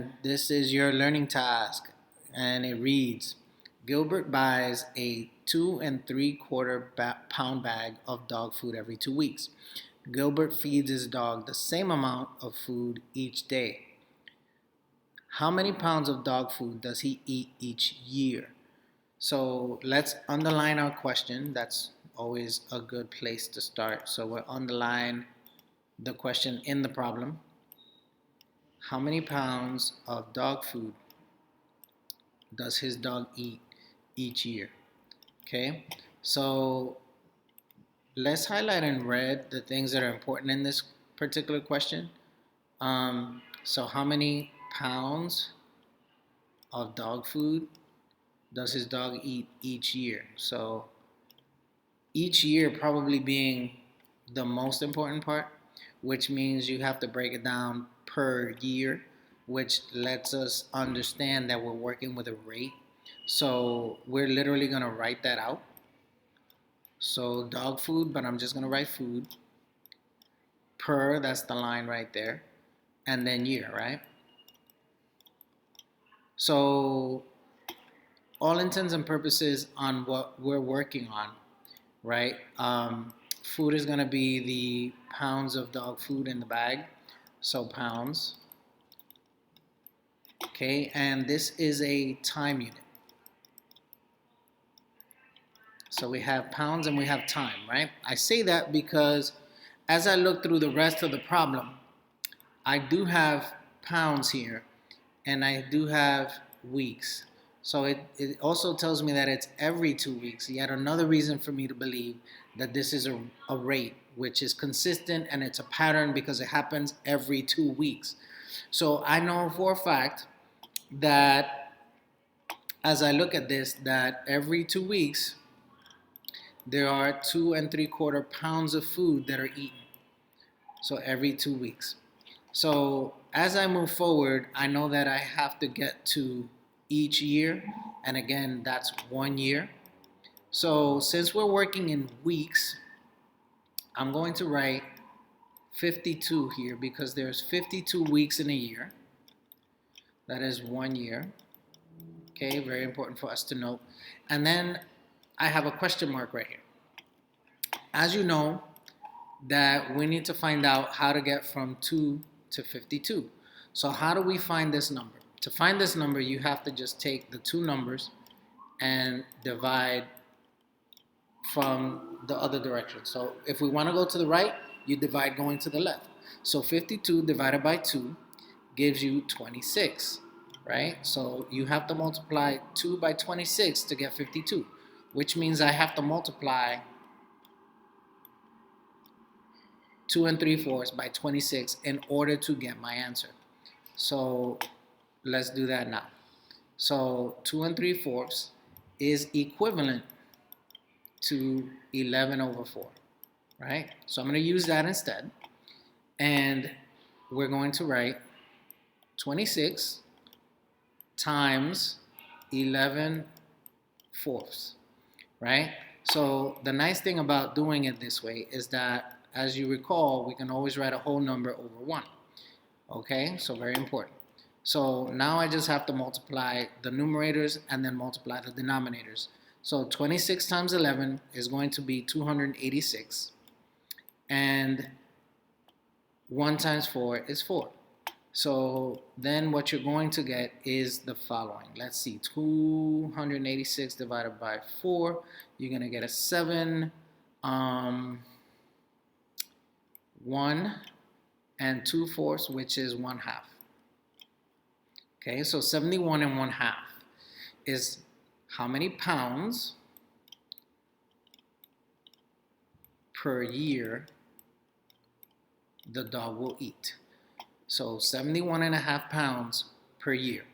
And this is your learning task. And it reads, Gilbert buys a 2 3/4 pound bag of dog food every 2 weeks. Gilbert feeds his dog the same amount of food each day. How many pounds of dog food does he eat each year? So let's underline our question. That's always a good place to start. So we'll underline the question in the problem. How many pounds of dog food does his dog eat each year? Okay, so let's highlight in red the things that are important in this particular question. So how many pounds of dog food does his dog eat each year? So each year probably being the most important part, which means you have to break it down per year, which lets us understand that we're working with a rate. So we're literally going to write that out. So dog food, but I'm just going to write food. Per, that's the line right there. And then year, right? So all intents and purposes on what we're working on, right? Food is going to be the pounds of dog food in the bag. So pounds. Okay, and this is a time unit. So we have pounds and we have time, right? I say that because as I look through the rest of the problem, I do have pounds here and I do have weeks. So it also tells me that it's every 2 weeks. Yet another reason for me to believe that this is a rate, which is consistent and it's a pattern because it happens every 2 weeks. So I know for a fact that as I look at this, that every 2 weeks, there are 2 3/4 pounds of food that are eaten. So every 2 weeks. So as I move forward, I know that I have to get to each year. And again, that's 1 year. So since we're working in weeks, I'm going to write 52 here because there's 52 weeks in a year. That is 1 year. Okay, very important for us to note. And then I have a question mark right here. As you know, that we need to find out how to get from 2 to 52. So how do we find this number? To find this number, you have to just take the two numbers and divide from the other direction. So if we want to go to the right, you divide going to the left. So 52 divided by 2 gives you 26, right? So you have to multiply 2 by 26 to get 52, which means I have to multiply 2 3/4 by 26 in order to get my answer. So let's do that now. So 2 3/4 is equivalent to 11/4, right? So I'm going to use that instead. And we're going to write 26 times 11/4, right? So the nice thing about doing it this way is that, as you recall, we can always write a whole number over 1. Okay, so very important. So now I just have to multiply the numerators and then multiply the denominators. So 26 times 11 is going to be 286. And 1 times 4 is 4. So then what you're going to get is the following. Let's see, 286 divided by 4. You're going to get a 7, 1 and 2/4, which is 1/2. Okay, so 71 and 1/2 is how many pounds per year the dog will eat. So 71.5 pounds per year.